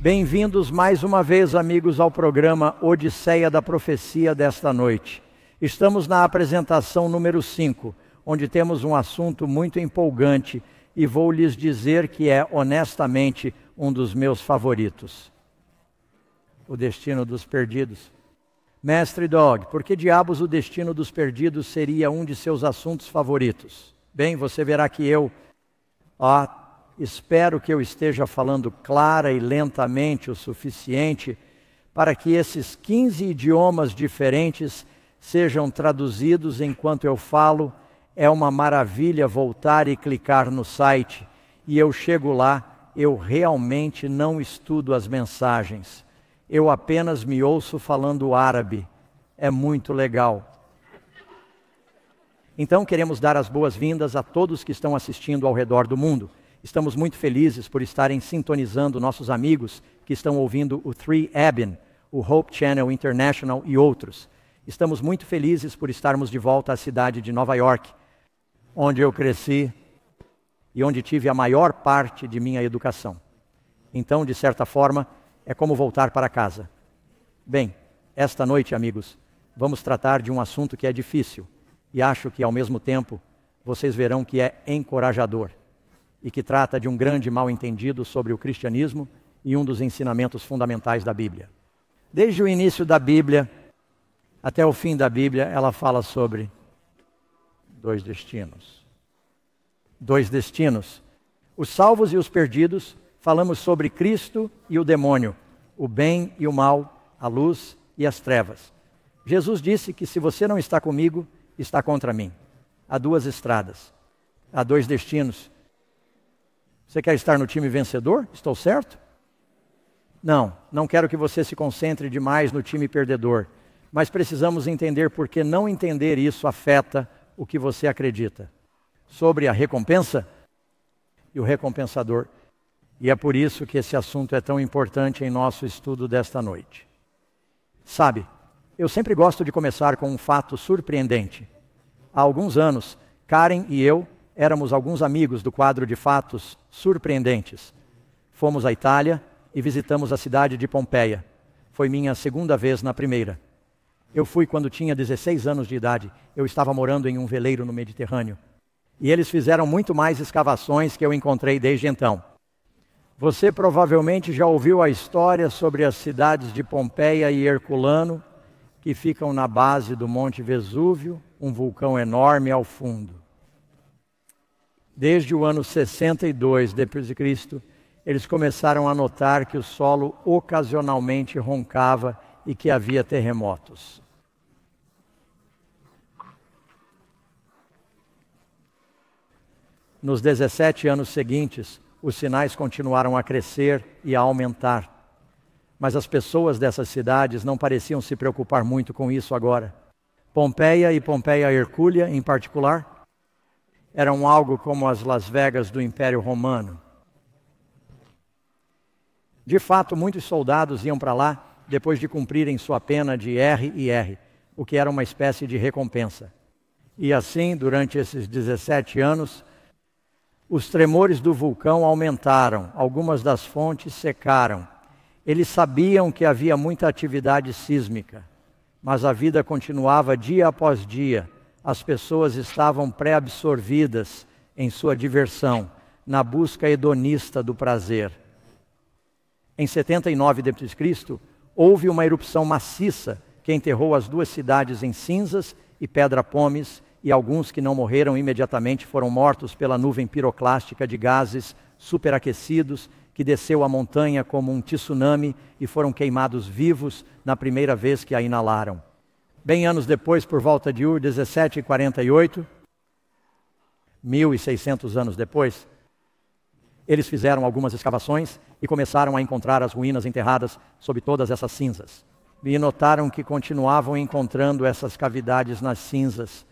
Bem-vindos mais uma vez, amigos, ao programa Odisseia da Profecia desta noite. Estamos na apresentação número 5, onde temos um assunto muito empolgante e vou lhes dizer que é, honestamente, um dos meus favoritos. O destino dos perdidos. Mestre Dog, por que diabos o destino dos perdidos seria um de seus assuntos favoritos? Bem, você verá que espero que eu esteja falando clara e lentamente o suficiente para que esses 15 idiomas diferentes sejam traduzidos enquanto eu falo. É uma maravilha voltar e clicar no site e eu chego lá, eu realmente não estudo as mensagens. Eu apenas me ouço falando árabe. É muito legal. Então queremos dar as boas-vindas a todos que estão assistindo ao redor do mundo. Estamos muito felizes por estarem sintonizando nossos amigos que estão ouvindo o 3ABN, o Hope Channel International e outros. Estamos muito felizes por estarmos de volta à cidade de Nova York, onde eu cresci e onde tive a maior parte de minha educação. Então, de certa forma, é como voltar para casa. Bem, esta noite, amigos, vamos tratar de um assunto que é difícil e acho que, ao mesmo tempo, vocês verão que é encorajador e que trata de um grande mal-entendido sobre o cristianismo e um dos ensinamentos fundamentais da Bíblia. Desde o início da Bíblia até o fim da Bíblia, ela fala sobre dois destinos. Dois destinos. Os salvos e os perdidos, falamos sobre Cristo e o demônio, o bem e o mal, a luz e as trevas. Jesus disse que se você não está comigo, está contra mim. Há duas estradas, há dois destinos. Você quer estar no time vencedor? Estou certo? Não quero que você se concentre demais no time perdedor. Mas precisamos entender porque não entender isso afeta o que você acredita. Sobre a recompensa e o recompensador. E é por isso que esse assunto é tão importante em nosso estudo desta noite. Sabe, eu sempre gosto de começar com um fato surpreendente. Há alguns anos, Karen e eu éramos alguns amigos do quadro de fatos surpreendentes. Fomos à Itália e visitamos a cidade de Pompeia. Foi minha segunda vez na primeira. Eu fui quando tinha 16 anos de idade. Eu estava morando em um veleiro no Mediterrâneo. E eles fizeram muito mais escavações que eu encontrei desde então. Você provavelmente já ouviu a história sobre as cidades de Pompeia e Herculano, que ficam na base do Monte Vesúvio, um vulcão enorme ao fundo. Desde o ano 62 d.C., eles começaram a notar que o solo ocasionalmente roncava e que havia terremotos. Nos 17 anos seguintes, os sinais continuaram a crescer e a aumentar. Mas as pessoas dessas cidades não pareciam se preocupar muito com isso agora. Pompeia e Pompeia Hercúlea, em particular, eram algo como as Las Vegas do Império Romano. De fato, muitos soldados iam para lá depois de cumprirem sua pena de R&R, o que era uma espécie de recompensa. E assim, durante esses 17 anos, os tremores do vulcão aumentaram, algumas das fontes secaram. Eles sabiam que havia muita atividade sísmica, mas a vida continuava dia após dia. As pessoas estavam pré-absorvidas em sua diversão, na busca hedonista do prazer. Em 79 d.C., houve uma erupção maciça que enterrou as duas cidades em cinzas e pedra-pomes, e alguns que não morreram imediatamente foram mortos pela nuvem piroclástica de gases superaquecidos que desceu a montanha como um tsunami e foram queimados vivos na primeira vez que a inalaram. Bem anos depois, por volta de 1748, 1600 anos depois, eles fizeram algumas escavações e começaram a encontrar as ruínas enterradas sob todas essas cinzas. E notaram que continuavam encontrando essas cavidades nas cinzas.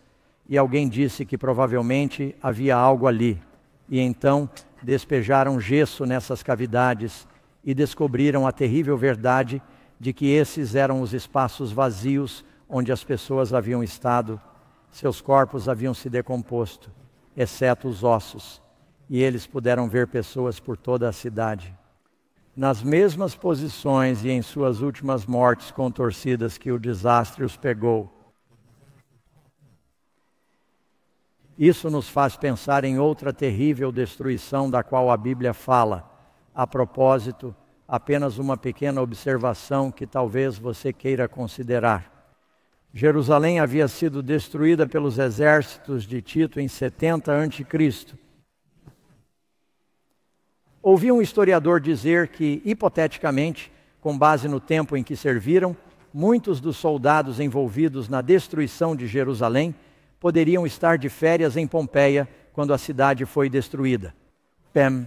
E alguém disse que provavelmente havia algo ali. E então despejaram gesso nessas cavidades e descobriram a terrível verdade de que esses eram os espaços vazios onde as pessoas haviam estado. Seus corpos haviam se decomposto, exceto os ossos. E eles puderam ver pessoas por toda a cidade. nas mesmas posições e em suas últimas mortes contorcidas que o desastre os pegou. Isso nos faz pensar em outra terrível destruição da qual a Bíblia fala. A propósito, apenas uma pequena observação que talvez você queira considerar. Jerusalém havia sido destruída pelos exércitos de Tito em 70 a.C. Ouvi um historiador dizer que, hipoteticamente, com base no tempo em que serviram, muitos dos soldados envolvidos na destruição de Jerusalém poderiam estar de férias em Pompeia quando a cidade foi destruída. Pem.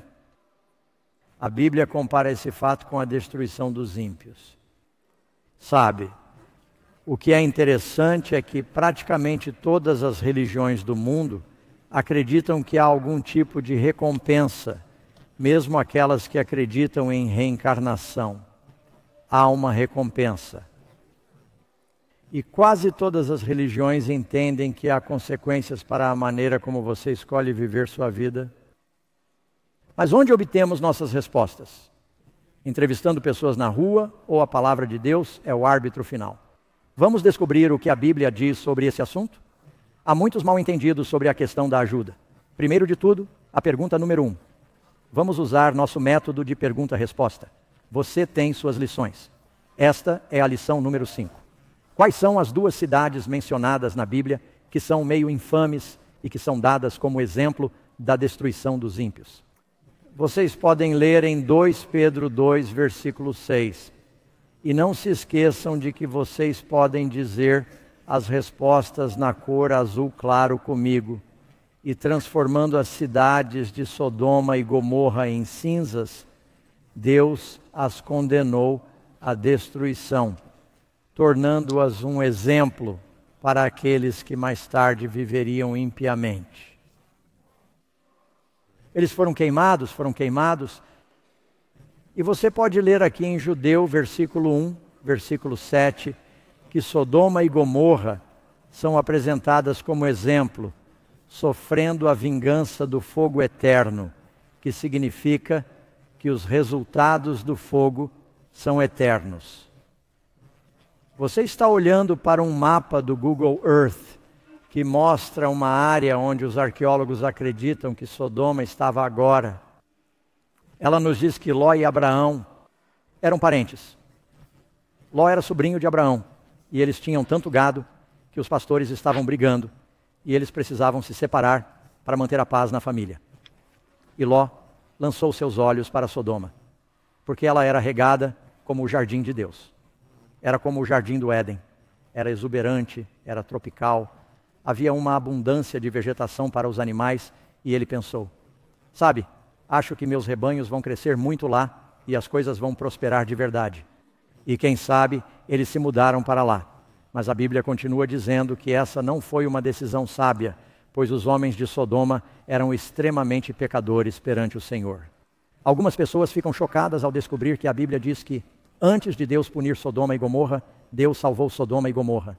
A Bíblia compara esse fato com a destruição dos ímpios. Sabe, o que é interessante é que praticamente todas as religiões do mundo acreditam que há algum tipo de recompensa, mesmo aquelas que acreditam em reencarnação. Há uma recompensa. E quase todas as religiões entendem que há consequências para a maneira como você escolhe viver sua vida. Mas onde obtemos nossas respostas? Entrevistando pessoas na rua ou a palavra de Deus é o árbitro final? Vamos descobrir o que a Bíblia diz sobre esse assunto? Há muitos mal-entendidos sobre a questão da ajuda. Primeiro de tudo, a pergunta número 1. Vamos usar nosso método de pergunta-resposta. Você tem suas lições. Esta é a lição número 5. Quais são as 2 cidades mencionadas na Bíblia que são meio infames e que são dadas como exemplo da destruição dos ímpios? Vocês podem ler em 2 Pedro 2, versículo 6. E não se esqueçam de que vocês podem dizer as respostas na cor azul claro comigo. E transformando as cidades de Sodoma e Gomorra em cinzas, Deus as condenou à destruição, tornando-as um exemplo para aqueles que mais tarde viveriam impiamente. Eles foram queimados. E você pode ler aqui em Judeu, versículo 1, versículo 7, que Sodoma e Gomorra são apresentadas como exemplo, sofrendo a vingança do fogo eterno, que significa que os resultados do fogo são eternos. Você está olhando para um mapa do Google Earth que mostra uma área onde os arqueólogos acreditam que Sodoma estava agora. Ela nos diz que Ló e Abraão eram parentes. Ló era sobrinho de Abraão e eles tinham tanto gado que os pastores estavam brigando e eles precisavam se separar para manter a paz na família. E Ló lançou seus olhos para Sodoma, porque ela era regada como o jardim de Deus. Era como o jardim do Éden. Era exuberante, era tropical. Havia uma abundância de vegetação para os animais e ele pensou: sabe, acho que meus rebanhos vão crescer muito lá e as coisas vão prosperar de verdade. E quem sabe, eles se mudaram para lá. Mas a Bíblia continua dizendo que essa não foi uma decisão sábia, pois os homens de Sodoma eram extremamente pecadores perante o Senhor. Algumas pessoas ficam chocadas ao descobrir que a Bíblia diz que, antes de Deus punir Sodoma e Gomorra, Deus salvou Sodoma e Gomorra.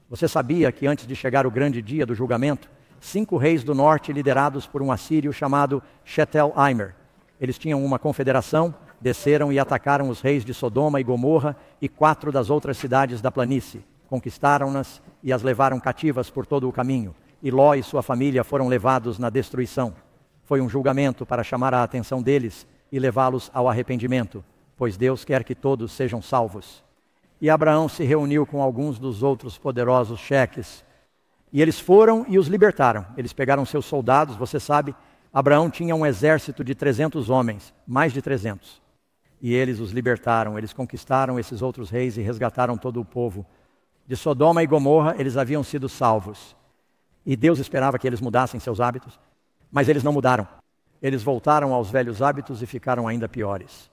Você sabia que antes de chegar o grande dia do julgamento, 5 reis do norte liderados por um assírio chamado Shetel-Aimer. Eles tinham uma confederação, desceram e atacaram os reis de Sodoma e Gomorra e 4 das outras cidades da planície. Conquistaram-nas e as levaram cativas por todo o caminho. E Ló e sua família foram levados na destruição. Foi um julgamento para chamar a atenção deles e levá-los ao arrependimento, pois Deus quer que todos sejam salvos. E Abraão se reuniu com alguns dos outros poderosos cheques. E eles foram e os libertaram. Eles pegaram seus soldados, você sabe, Abraão tinha um exército de 300 homens, mais de 300. E eles os libertaram, eles conquistaram esses outros reis e resgataram todo o povo. De Sodoma e Gomorra, eles haviam sido salvos. E Deus esperava que eles mudassem seus hábitos, mas eles não mudaram. Eles voltaram aos velhos hábitos e ficaram ainda piores.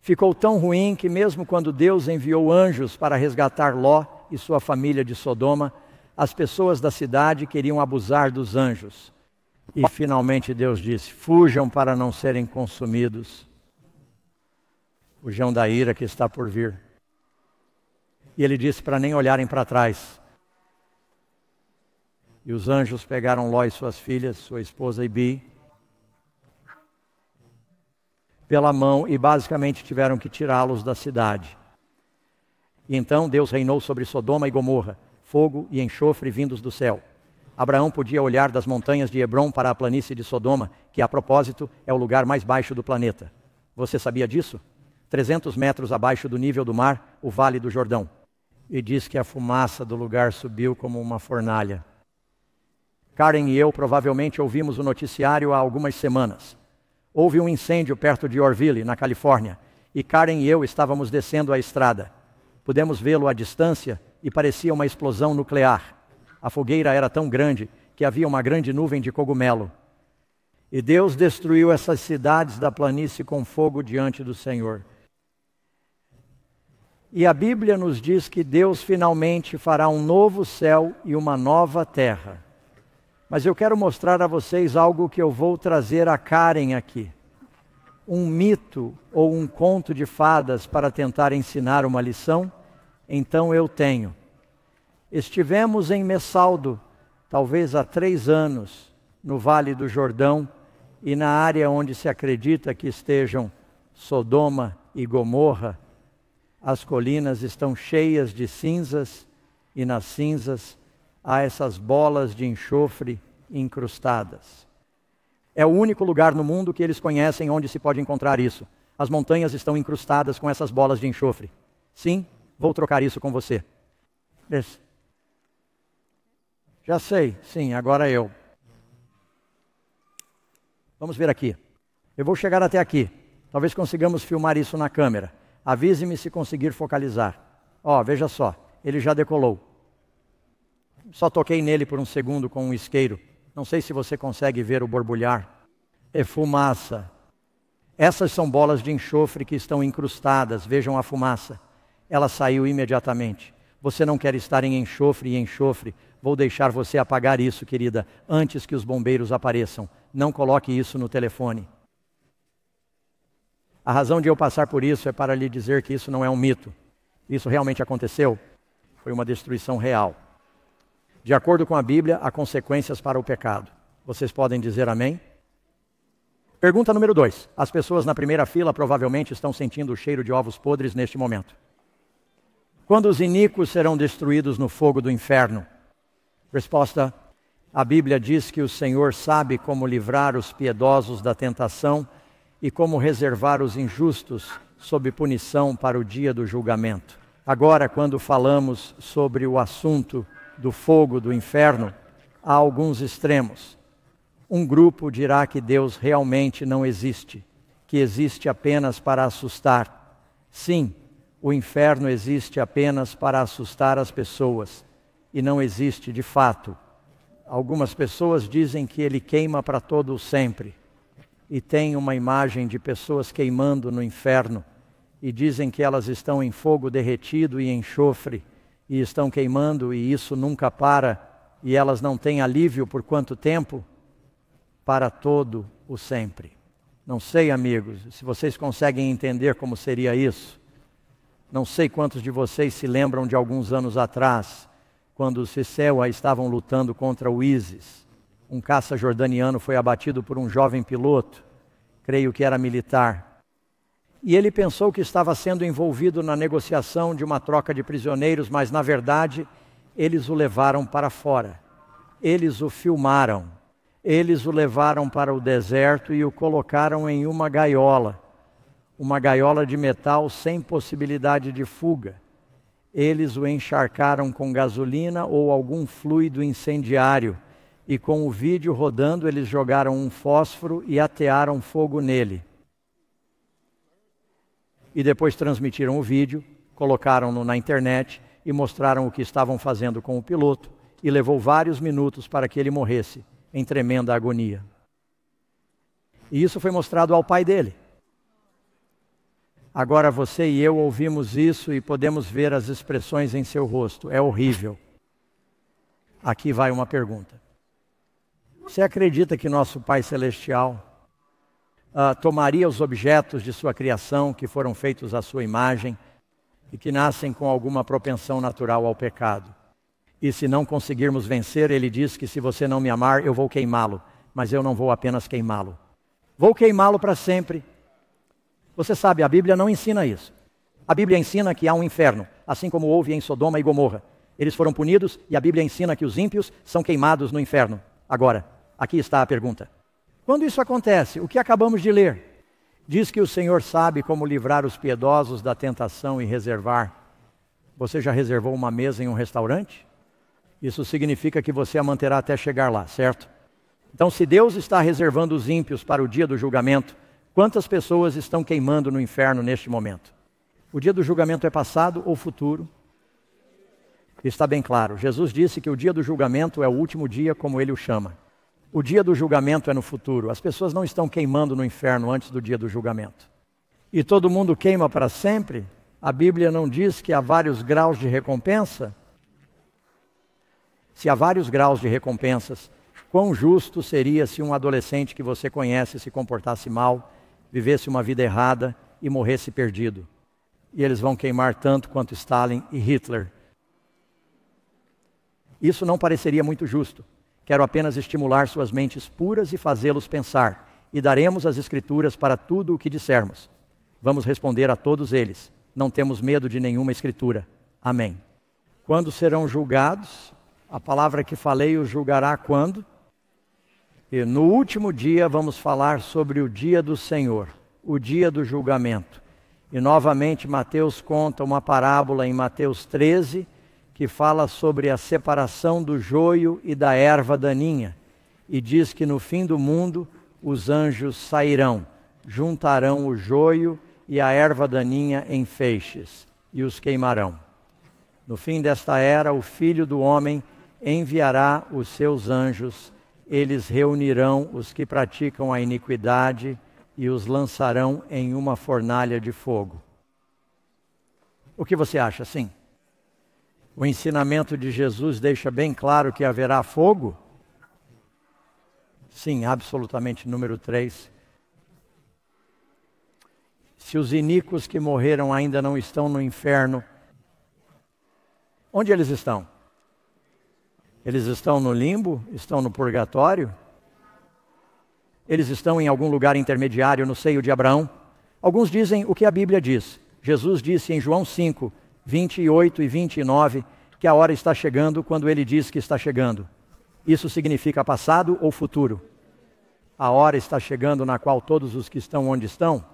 Ficou tão ruim que mesmo quando Deus enviou anjos para resgatar Ló e sua família de Sodoma, as pessoas da cidade queriam abusar dos anjos. E finalmente Deus disse: fujam para não serem consumidos. Fujam da ira que está por vir. E ele disse para nem olharem para trás. E os anjos pegaram Ló e suas filhas, sua esposa Ibi. pela mão e basicamente tiveram que tirá-los da cidade. E então Deus reinou sobre Sodoma e Gomorra, fogo e enxofre vindos do céu. Abraão podia olhar das montanhas de Hebrom para a planície de Sodoma, que a propósito é o lugar mais baixo do planeta. Você sabia disso? 300 metros abaixo do nível do mar, o Vale do Jordão. E diz que a fumaça do lugar subiu como uma fornalha. Karen e eu provavelmente ouvimos o noticiário há algumas semanas. Houve um incêndio perto de Orville, na Califórnia, e Karen e eu estávamos descendo a estrada. Pudemos vê-lo à distância e parecia uma explosão nuclear. A fogueira era tão grande que havia uma grande nuvem de cogumelo. E Deus destruiu essas cidades da planície com fogo diante do Senhor. E a Bíblia nos diz que Deus finalmente fará um novo céu e uma nova terra. Mas eu quero mostrar a vocês algo que eu vou trazer a Karen aqui. Um mito ou um conto de fadas para tentar ensinar uma lição? Então eu tenho. Estivemos em Messaldo, talvez há 3 anos, no Vale do Jordão, e na área onde se acredita que estejam Sodoma e Gomorra, as colinas estão cheias de cinzas, e nas cinzas há essas bolas de enxofre incrustadas. É o único lugar no mundo que eles conhecem onde se pode encontrar isso. As montanhas estão incrustadas com essas bolas de enxofre. Sim, vou trocar isso com você. Já sei, sim, agora eu. Vamos ver aqui. Eu vou chegar até aqui. Talvez consigamos filmar isso na câmera. Avise-me se conseguir focalizar. Ó, veja só, ele já decolou. Só toquei nele por um segundo com um isqueiro. Não sei se você consegue ver o borbulhar. É fumaça. Essas são bolas de enxofre que estão incrustadas. Vejam a fumaça. Ela saiu imediatamente. Você não quer estar em enxofre e enxofre. Vou deixar você apagar isso, querida, antes que os bombeiros apareçam. Não coloque isso no telefone. A razão de eu passar por isso é para lhe dizer que isso não é um mito. Isso realmente aconteceu. Foi uma destruição real. De acordo com a Bíblia, há consequências para o pecado. Vocês podem dizer amém? Pergunta número 2. As pessoas na primeira fila provavelmente estão sentindo o cheiro de ovos podres neste momento. Quando os iníquos serão destruídos no fogo do inferno? Resposta: a Bíblia diz que o Senhor sabe como livrar os piedosos da tentação e como reservar os injustos sob punição para o dia do julgamento. Agora, quando falamos sobre o assunto do fogo do inferno, há alguns extremos. Um grupo dirá que Deus realmente não existe, que existe apenas para assustar. Sim, o inferno existe apenas para assustar as pessoas, e não existe de fato. Algumas pessoas dizem que ele queima para todo o sempre, e tem uma imagem de pessoas queimando no inferno, e dizem que elas estão em fogo derretido e enxofre, e estão queimando, e isso nunca para, e elas não têm alívio por quanto tempo? Para todo o sempre. Não sei, amigos, se vocês conseguem entender como seria isso. Não sei quantos de vocês se lembram de alguns anos atrás, quando os Sissewa estavam lutando contra o ISIS. Um caça jordaniano foi abatido por um jovem piloto, creio que era militar. E ele pensou que estava sendo envolvido na negociação de uma troca de prisioneiros, mas na verdade eles o levaram para fora. Eles o filmaram. Eles o levaram para o deserto e o colocaram em uma gaiola de metal sem possibilidade de fuga. Eles o encharcaram com gasolina ou algum fluido incendiário, e com o vídeo rodando eles jogaram um fósforo e atearam fogo nele. E depois transmitiram o vídeo, colocaram-no na internet e mostraram o que estavam fazendo com o piloto, e levou vários minutos para que ele morresse em tremenda agonia. E isso foi mostrado ao pai dele. Agora você e eu ouvimos isso e podemos ver as expressões em seu rosto. É horrível. Aqui vai uma pergunta. Você acredita que nosso Pai Celestial tomaria os objetos de sua criação que foram feitos à sua imagem e que nascem com alguma propensão natural ao pecado? E se não conseguirmos vencer, ele diz que se você não me amar, eu vou queimá-lo. Mas eu não vou apenas queimá-lo. Vou queimá-lo para sempre. Você sabe, a Bíblia não ensina isso. A Bíblia ensina que há um inferno, assim como houve em Sodoma e Gomorra. Eles foram punidos e a Bíblia ensina que os ímpios são queimados no inferno. Agora, aqui está a pergunta. Quando isso acontece, o que acabamos de ler? Diz que o Senhor sabe como livrar os piedosos da tentação e reservar. Você já reservou uma mesa em um restaurante? Isso significa que você a manterá até chegar lá, certo? Então, se Deus está reservando os ímpios para o dia do julgamento, quantas pessoas estão queimando no inferno neste momento? O dia do julgamento é passado ou futuro? Está bem claro. Jesus disse que o dia do julgamento é o último dia, como ele o chama. O dia do julgamento é no futuro. As pessoas não estão queimando no inferno antes do dia do julgamento. E todo mundo queima para sempre? A Bíblia não diz que há vários graus de recompensa? Se há vários graus de recompensas, quão justo seria se um adolescente que você conhece se comportasse mal, vivesse uma vida errada e morresse perdido? E eles vão queimar tanto quanto Stalin e Hitler. Isso não pareceria muito justo. Quero apenas estimular suas mentes puras e fazê-los pensar. E daremos as Escrituras para tudo o que dissermos. Vamos responder a todos eles. Não temos medo de nenhuma Escritura. Amém. Quando serão julgados? A palavra que falei os julgará quando? E no último dia vamos falar sobre o dia do Senhor, o dia do julgamento. E novamente Mateus conta uma parábola em Mateus 13, que fala sobre a separação do joio e da erva daninha. E diz que no fim do mundo os anjos sairão, juntarão o joio e a erva daninha em feixes e os queimarão. No fim desta era, o Filho do Homem enviará os seus anjos, eles reunirão os que praticam a iniquidade e os lançarão em uma fornalha de fogo. O que você acha, sim? O ensinamento de Jesus deixa bem claro que haverá fogo? Sim, absolutamente. Número 3. Se os iníquos que morreram ainda não estão no inferno, onde eles estão? Eles estão no limbo? Estão no purgatório? Eles estão em algum lugar intermediário no seio de Abraão? Alguns dizem o que a Bíblia diz. Jesus disse em João 5, 28 e 29, que a hora está chegando quando ele diz que está chegando. Isso significa passado ou futuro? A hora está chegando na qual todos os que estão onde estão?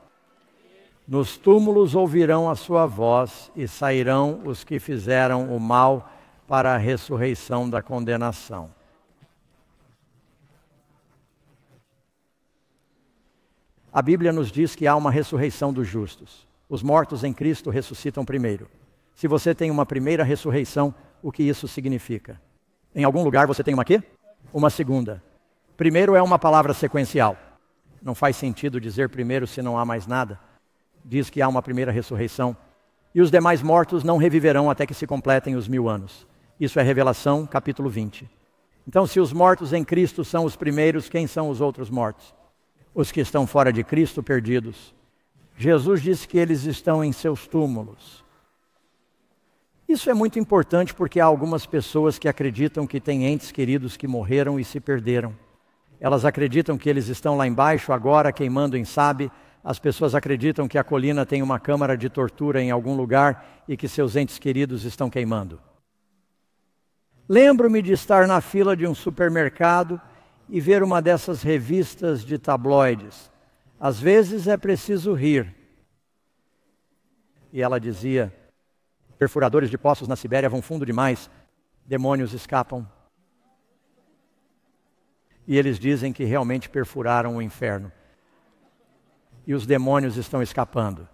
Nos túmulos ouvirão a sua voz e sairão os que fizeram o mal para a ressurreição da condenação. A Bíblia nos diz que há uma ressurreição dos justos. Os mortos em Cristo ressuscitam primeiro. Se você tem uma primeira ressurreição, o que isso significa? Em algum lugar você tem uma quê? Uma segunda. Primeiro é uma palavra sequencial. Não faz sentido dizer primeiro se não há mais nada. Diz que há uma primeira ressurreição. E os demais mortos não reviverão até que se completem os 1000 anos. Isso é Revelação, capítulo 20. Então, se os mortos em Cristo são os primeiros, quem são os outros mortos? Os que estão fora de Cristo, perdidos. Jesus disse que eles estão em seus túmulos. Isso é muito importante porque há algumas pessoas que acreditam que têm entes queridos que morreram e se perderam. Elas acreditam que eles estão lá embaixo agora queimando em Sabe. As pessoas acreditam que a colina tem uma câmara de tortura em algum lugar e que seus entes queridos estão queimando. Lembro-me de estar na fila de um supermercado e ver uma dessas revistas de tabloides. Às vezes é preciso rir. E ela dizia: perfuradores de poços na Sibéria vão fundo demais, demônios escapam. E eles dizem que realmente perfuraram o inferno. E os demônios estão escapando.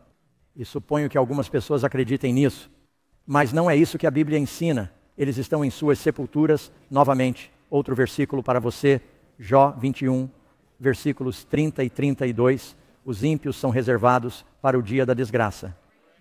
E suponho que algumas pessoas acreditem nisso. Mas não é isso que a Bíblia ensina. Eles estão em suas sepulturas, novamente. Outro versículo para você, Jó 21, versículos 30 e 32. Os ímpios são reservados para o dia da desgraça.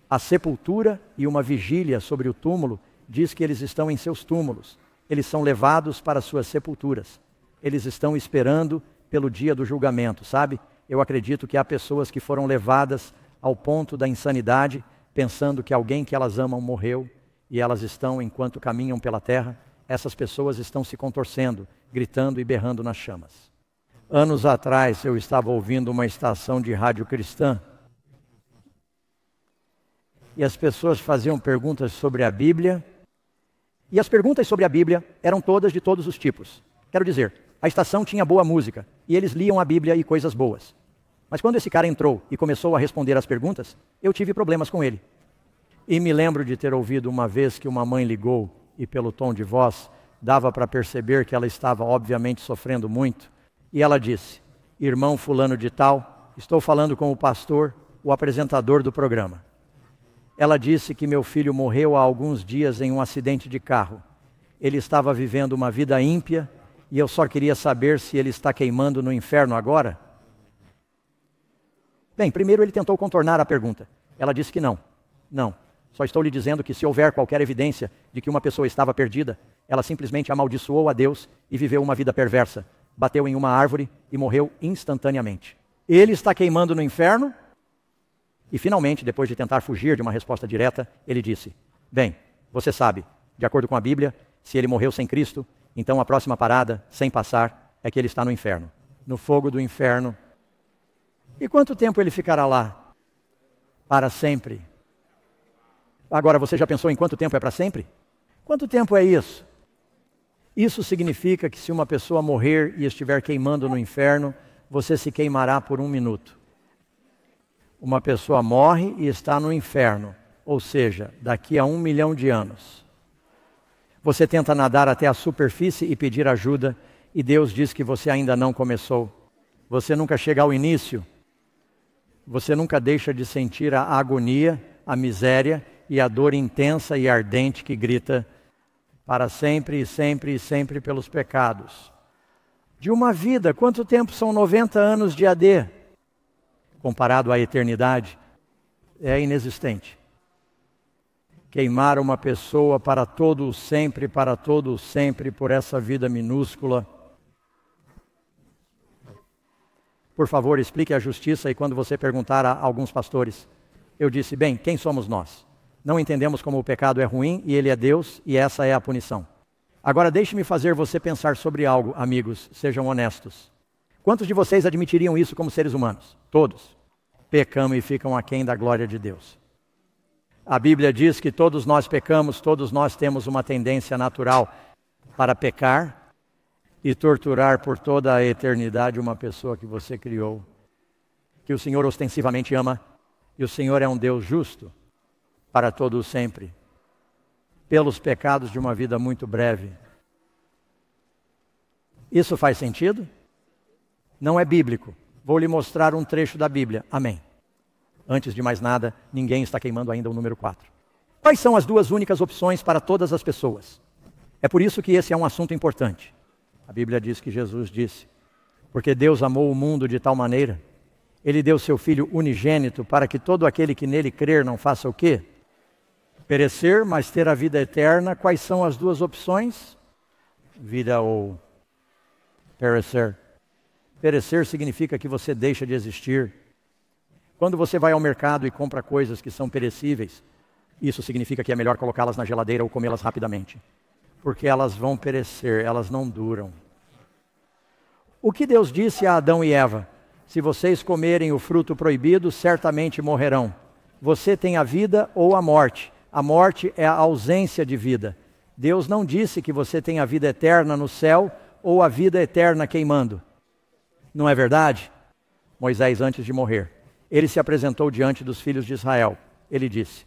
A sepultura e uma vigília sobre o túmulo diz que eles estão em seus túmulos. Eles são levados para suas sepulturas. Eles estão esperando pelo dia do julgamento, sabe? Eu acredito que há pessoas que foram levadas ao ponto da insanidade, pensando que alguém que elas amam morreu, e elas estão, enquanto caminham pela terra, essas pessoas estão se contorcendo, gritando e berrando nas chamas. Anos atrás eu estava ouvindo uma estação de rádio cristã, e as pessoas faziam perguntas sobre a Bíblia. E as perguntas sobre a Bíblia eram todas de todos os tipos. Quero dizer, a estação tinha boa música e eles liam a Bíblia e coisas boas. Mas quando esse cara entrou e começou a responder as perguntas, eu tive problemas com ele. E me lembro de ter ouvido uma vez que uma mãe ligou e pelo tom de voz dava para perceber que ela estava obviamente sofrendo muito. E ela disse: irmão fulano de tal, estou falando com o pastor, o apresentador do programa. Ela disse que meu filho morreu há alguns dias em um acidente de carro. Ele estava vivendo uma vida ímpia e eu só queria saber se ele está queimando no inferno agora. Bem, primeiro ele tentou contornar a pergunta. Ela disse que não. Não. Só estou lhe dizendo que se houver qualquer evidência de que uma pessoa estava perdida, ela simplesmente amaldiçoou a Deus e viveu uma vida perversa. Bateu em uma árvore e morreu instantaneamente. Ele está queimando no inferno? E finalmente, depois de tentar fugir de uma resposta direta, ele disse: bem, você sabe, de acordo com a Bíblia, se ele morreu sem Cristo, então a próxima parada, sem passar, é que ele está no inferno. No fogo do inferno. E quanto tempo ele ficará lá? Para sempre. Agora, você já pensou em quanto tempo é para sempre? Quanto tempo é isso? Isso significa que se uma pessoa morrer e estiver queimando no inferno, você se queimará por 1 minuto. Uma pessoa morre e está no inferno, ou seja, daqui a 1 milhão de anos. Você tenta nadar até a superfície e pedir ajuda, e Deus diz que você ainda não começou. Você nunca chega ao início. Você nunca deixa de sentir a agonia, a miséria e a dor intensa e ardente que grita para sempre e sempre e sempre pelos pecados. De uma vida, quanto tempo são 90 anos de AD? Comparado à eternidade, é inexistente. Queimar uma pessoa para todo o sempre por essa vida minúscula. Por favor, explique a justiça. E quando você perguntar a alguns pastores, eu disse: bem, quem somos nós? Não entendemos como o pecado é ruim e ele é Deus e essa é a punição. Agora deixe-me fazer você pensar sobre algo, amigos, sejam honestos. Quantos de vocês admitiriam isso como seres humanos? Todos. Pecamos e ficam aquém da glória de Deus. A Bíblia diz que todos nós pecamos, todos nós temos uma tendência natural para pecar e torturar por toda a eternidade uma pessoa que você criou, que o Senhor ostensivamente ama, e o Senhor é um Deus justo para todo o sempre, pelos pecados de uma vida muito breve. Isso faz sentido? Não é bíblico. Vou lhe mostrar um trecho da Bíblia. Amém. Antes de mais nada, ninguém está queimando ainda o número 4. Quais são as duas únicas opções para todas as pessoas? É por isso que esse é um assunto importante. A Bíblia diz que Jesus disse: porque Deus amou o mundo de tal maneira, Ele deu seu Filho unigênito para que todo aquele que nele crer não faça o quê? Perecer, mas ter a vida eterna. Quais são as duas opções? Vida ou perecer. Perecer significa que você deixa de existir. Quando você vai ao mercado e compra coisas que são perecíveis, isso significa que é melhor colocá-las na geladeira ou comê-las rapidamente. Porque elas vão perecer, elas não duram. O que Deus disse a Adão e Eva? Se vocês comerem o fruto proibido, certamente morrerão. Você tem a vida ou a morte. A morte é a ausência de vida. Deus não disse que você tem a vida eterna no céu ou a vida eterna queimando. Não é verdade? Moisés, antes de morrer, ele se apresentou diante dos filhos de Israel. Ele disse: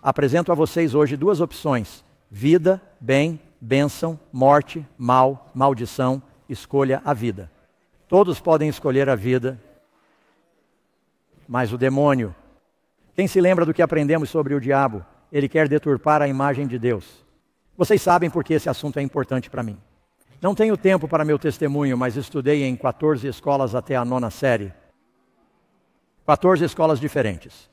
apresento a vocês hoje duas opções: vida, bem, bênção, morte, mal, maldição. Escolha a vida. Todos podem escolher a vida, mas o demônio, quem se lembra do que aprendemos sobre o diabo? Ele quer deturpar a imagem de Deus. Vocês sabem por que esse assunto é importante para mim. Não tenho tempo para meu testemunho, mas estudei em 14 escolas até a 9ª série. 14 escolas diferentes.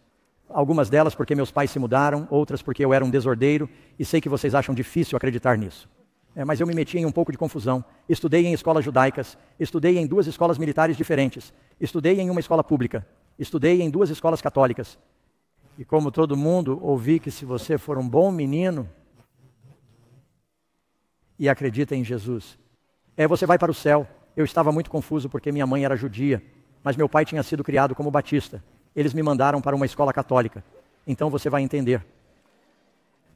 Algumas delas porque meus pais se mudaram, outras porque eu era um desordeiro, e sei que vocês acham difícil acreditar nisso. Mas eu me meti em um pouco de confusão. Estudei em escolas judaicas, estudei em 2 escolas militares diferentes, estudei em uma escola pública, estudei em 2 escolas católicas. E como todo mundo, ouvi que se você for um bom menino e acredita em Jesus, você vai para o céu. Eu estava muito confuso porque minha mãe era judia, mas meu pai tinha sido criado como batista. Eles me mandaram para uma escola católica. Então você vai entender.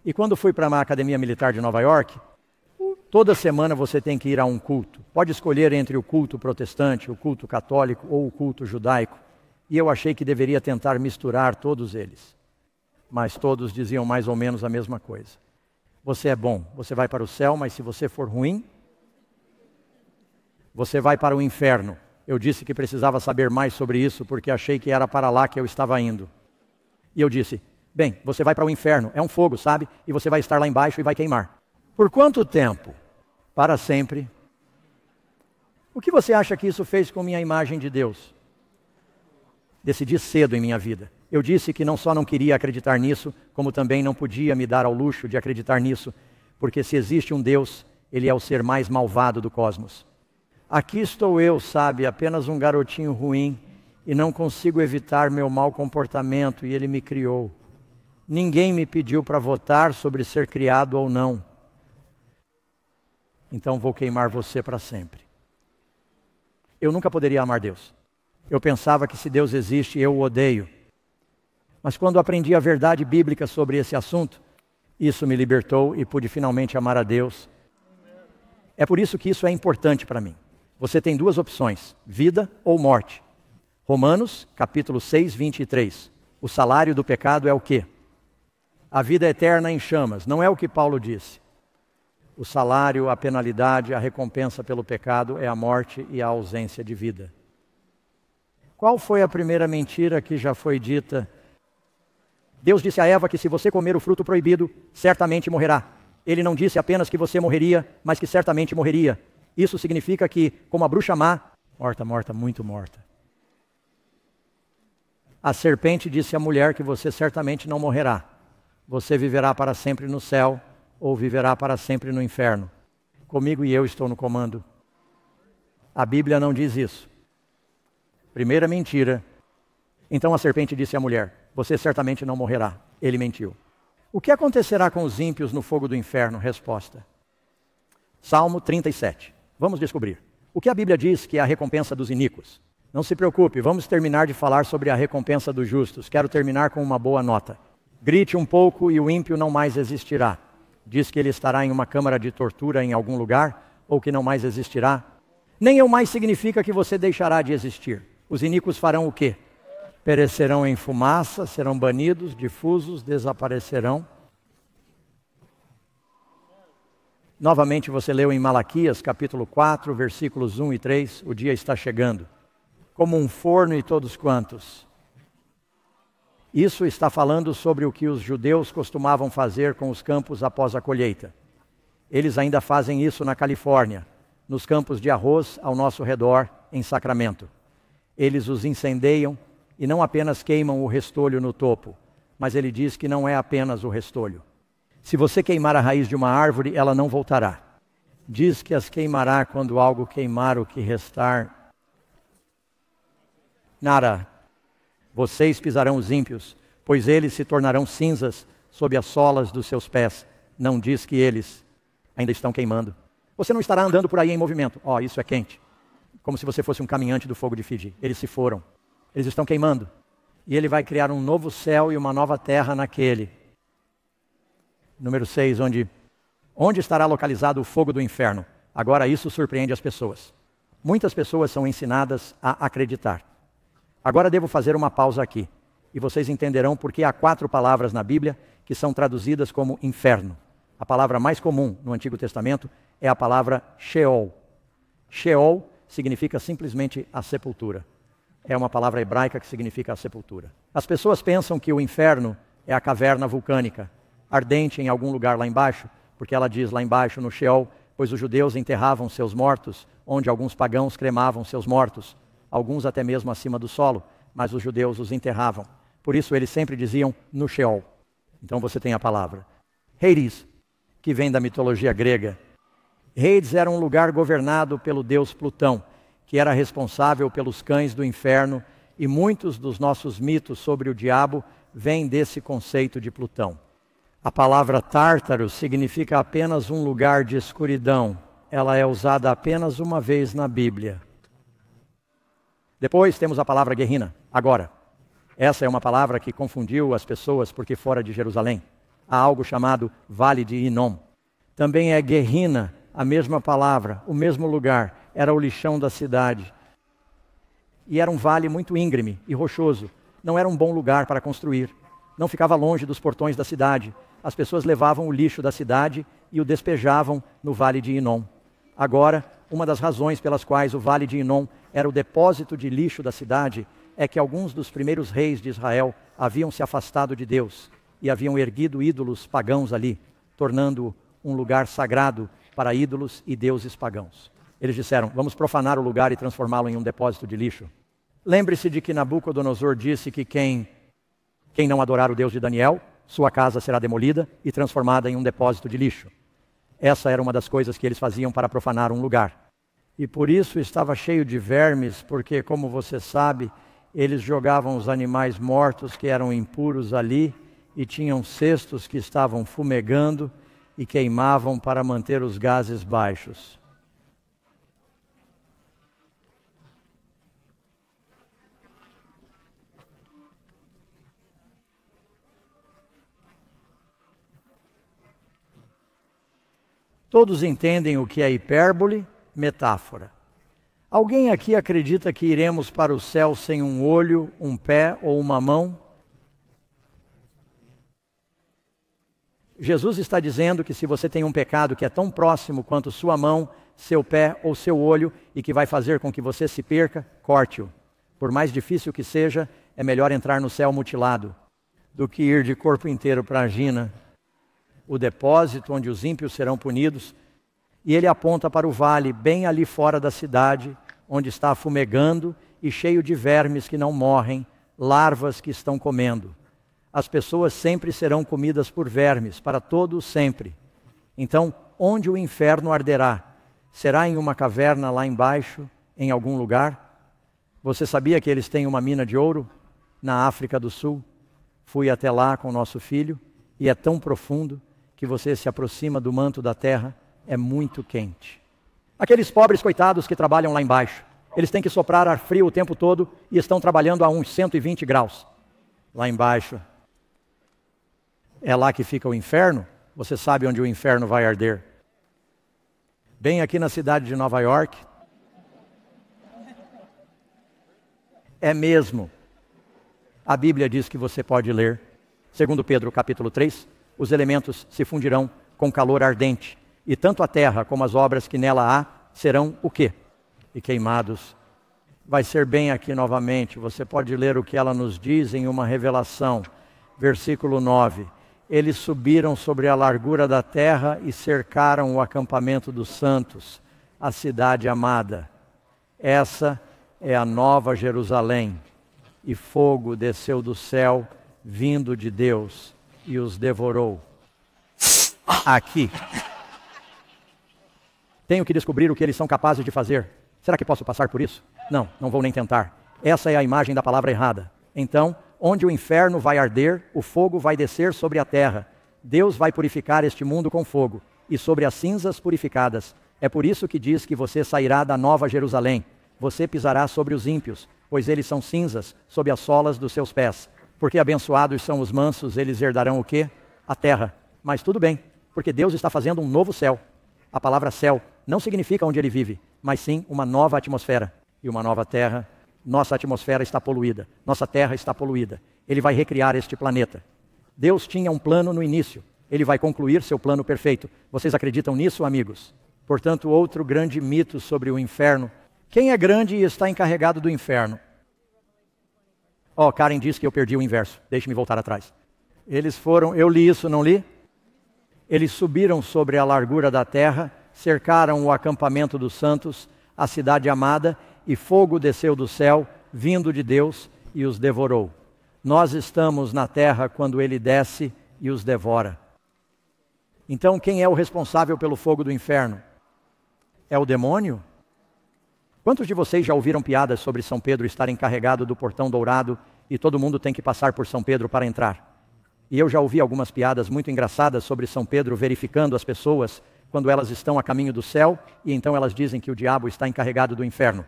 E quando fui para a Academia Militar de Nova York, toda semana você tem que ir a um culto. Pode escolher entre o culto protestante, o culto católico ou o culto judaico. E eu achei que deveria tentar misturar todos eles. Mas todos diziam mais ou menos a mesma coisa. Você é bom, você vai para o céu, mas se você for ruim, você vai para o inferno. Eu disse que precisava saber mais sobre isso, porque achei que era para lá que eu estava indo. E eu disse, bem, você vai para o inferno, é um fogo, sabe? E você vai estar lá embaixo e vai queimar. Por quanto tempo? Para sempre. O que você acha que isso fez com minha imagem de Deus? Decidi cedo em minha vida. Eu disse que não só não queria acreditar nisso, como também não podia me dar ao luxo de acreditar nisso, porque se existe um Deus, ele é o ser mais malvado do cosmos. Aqui estou eu, sabe, apenas um garotinho ruim, e não consigo evitar meu mau comportamento, e ele me criou. Ninguém me pediu para votar sobre ser criado ou não. Então vou queimar você para sempre. Eu nunca poderia amar Deus. Eu pensava que se Deus existe, eu o odeio. Mas quando aprendi a verdade bíblica sobre esse assunto, isso me libertou e pude finalmente amar a Deus. É por isso que isso é importante para mim. Você tem duas opções, vida ou morte. Romanos, capítulo 6, 23. O salário do pecado é o quê? A vida eterna em chamas. Não é o que Paulo disse. O salário, a penalidade, a recompensa pelo pecado é a morte e a ausência de vida. Qual foi a primeira mentira que já foi dita? Deus disse a Eva que se você comer o fruto proibido, certamente morrerá. Ele não disse apenas que você morreria, mas que certamente morreria. Isso significa que, como a bruxa má, morta, muito morta. A serpente disse à mulher que você certamente não morrerá. Você viverá para sempre no céu ou viverá para sempre no inferno. Comigo e eu estou no comando. A Bíblia não diz isso. Primeira mentira. Então a serpente disse à mulher, você certamente não morrerá. Ele mentiu. O que acontecerá com os ímpios no fogo do inferno? Resposta. Salmo 37. Vamos descobrir. O que a Bíblia diz que é a recompensa dos iníquos? Não se preocupe, vamos terminar de falar sobre a recompensa dos justos. Quero terminar com uma boa nota. Grite um pouco e o ímpio não mais existirá. Diz que ele estará em uma câmara de tortura em algum lugar, ou que não mais existirá. Nem eu mais significa que você deixará de existir. Os iníquos farão o quê? Perecerão em fumaça, serão banidos, difusos, desaparecerão. Novamente você leu em Malaquias, capítulo 4, versículos 1 e 3, o dia está chegando. Como um forno e todos quantos. Isso está falando sobre o que os judeus costumavam fazer com os campos após a colheita. Eles ainda fazem isso na Califórnia, nos campos de arroz ao nosso redor, em Sacramento. Eles os incendeiam e não apenas queimam o restolho no topo, mas ele diz que não é apenas o restolho. Se você queimar a raiz de uma árvore, ela não voltará. Diz que as queimará quando algo queimar o que restar. Nada. Vocês pisarão os ímpios, pois eles se tornarão cinzas sob as solas dos seus pés. Não diz que eles ainda estão queimando. Você não estará andando por aí em movimento. Isso é quente. Como se você fosse um caminhante do fogo de Fiji. Eles se foram. Eles estão queimando. E ele vai criar um novo céu e uma nova terra naquele. Número 6, onde estará localizado o fogo do inferno? Agora isso surpreende as pessoas. Muitas pessoas são ensinadas a acreditar. Agora devo fazer uma pausa aqui. E vocês entenderão porque há 4 palavras na Bíblia que são traduzidas como inferno. A palavra mais comum no Antigo Testamento é a palavra Sheol. Sheol significa simplesmente a sepultura. É uma palavra hebraica que significa a sepultura. As pessoas pensam que o inferno é a caverna vulcânica, ardente em algum lugar lá embaixo, porque ela diz lá embaixo no Sheol, pois os judeus enterravam seus mortos, onde alguns pagãos cremavam seus mortos, alguns até mesmo acima do solo, mas os judeus os enterravam. Por isso eles sempre diziam no Sheol. Então você tem a palavra. Hades, que vem da mitologia grega. Hades era um lugar governado pelo deus Plutão, que era responsável pelos cães do inferno, e muitos dos nossos mitos sobre o diabo vêm desse conceito de Plutão. A palavra Tártaro significa apenas um lugar de escuridão. Ela é usada apenas uma vez na Bíblia. Depois temos a palavra Gehenna. Agora, Essa é uma palavra que confundiu as pessoas porque fora de Jerusalém. Há algo chamado Vale de Inom. Também é Guerrina, a mesma palavra, o mesmo lugar. Era o lixão da cidade. E era um vale muito íngreme e rochoso. Não era um bom lugar para construir. Não ficava longe dos portões da cidade. As pessoas levavam o lixo da cidade e o despejavam no Vale de Inom. Agora, uma das razões pelas quais o Vale de Inom era o depósito de lixo da cidade é que alguns dos primeiros reis de Israel haviam se afastado de Deus e haviam erguido ídolos pagãos ali, tornando um lugar sagrado para ídolos e deuses pagãos. Eles disseram, vamos profanar o lugar e transformá-lo em um depósito de lixo. Lembre-se de que Nabucodonosor disse que quem não adorar o Deus de Daniel, sua casa será demolida e transformada em um depósito de lixo. Essa era uma das coisas que eles faziam para profanar um lugar. E por isso estava cheio de vermes, porque, como você sabe, eles jogavam os animais mortos que eram impuros ali e tinham cestos que estavam fumegando e queimavam para manter os gases baixos. Todos entendem o que é hipérbole, metáfora. Alguém aqui acredita que iremos para o céu sem um olho, um pé ou uma mão? Jesus está dizendo que se você tem um pecado que é tão próximo quanto sua mão, seu pé ou seu olho e que vai fazer com que você se perca, corte-o. Por mais difícil que seja, é melhor entrar no céu mutilado do que ir de corpo inteiro para a Gina, o depósito onde os ímpios serão punidos. E ele aponta para o vale bem ali fora da cidade, onde está fumegando e cheio de vermes que não morrem, larvas que estão comendo. As pessoas sempre serão comidas por vermes, para todo sempre. Então, onde o inferno arderá? Será em uma caverna lá embaixo, em algum lugar? Você sabia que eles têm uma mina de ouro na África do Sul? Fui até lá com nosso filho e é tão profundo que você se aproxima do manto da terra, é muito quente. Aqueles pobres coitados que trabalham lá embaixo, eles têm que soprar ar frio o tempo todo e estão trabalhando a uns 120 graus. Lá embaixo, é lá que fica o inferno? Você sabe onde o inferno vai arder? Bem aqui na cidade de Nova York. É mesmo. A Bíblia diz que você pode ler. Segundo Pedro, capítulo 3, os elementos se fundirão com calor ardente, e tanto a terra como as obras que nela há serão o quê? E queimados. Vai ser bem aqui novamente, você pode ler o que ela nos diz em uma revelação. Versículo 9. Eles subiram sobre a largura da terra e cercaram o acampamento dos santos, a cidade amada. Essa é a nova Jerusalém. E fogo desceu do céu, vindo de Deus, e os devorou. Aqui. Tenho que descobrir o que eles são capazes de fazer. Será que posso passar por isso? Não, não vou nem tentar. Essa é a imagem da palavra errada. Então, onde o inferno vai arder, o fogo vai descer sobre a terra. Deus vai purificar este mundo com fogo, e sobre as cinzas purificadas. É por isso que diz que você sairá da nova Jerusalém. Você pisará sobre os ímpios, pois eles são cinzas sob as solas dos seus pés. Porque abençoados são os mansos, eles herdarão o quê? A terra. Mas tudo bem, porque Deus está fazendo um novo céu. A palavra céu não significa onde ele vive, mas sim uma nova atmosfera e uma nova terra. Nossa atmosfera está poluída, nossa terra está poluída. Ele vai recriar este planeta. Deus tinha um plano no início, ele vai concluir seu plano perfeito. Vocês acreditam nisso, amigos? Portanto, outro grande mito sobre o inferno. Quem é grande e está encarregado do inferno? Karen disse que eu perdi o inverso. Deixe-me voltar atrás. Eles foram, eu li isso, não li? Eles subiram sobre a largura da terra, cercaram o acampamento dos santos, a cidade amada, e fogo desceu do céu, vindo de Deus, e os devorou. Nós estamos na terra quando ele desce e os devora. Então, quem é o responsável pelo fogo do inferno? É o demônio? Quantos de vocês já ouviram piadas sobre São Pedro estar encarregado do portão dourado e todo mundo tem que passar por São Pedro para entrar? E eu já ouvi algumas piadas muito engraçadas sobre São Pedro verificando as pessoas quando elas estão a caminho do céu e então elas dizem que o diabo está encarregado do inferno.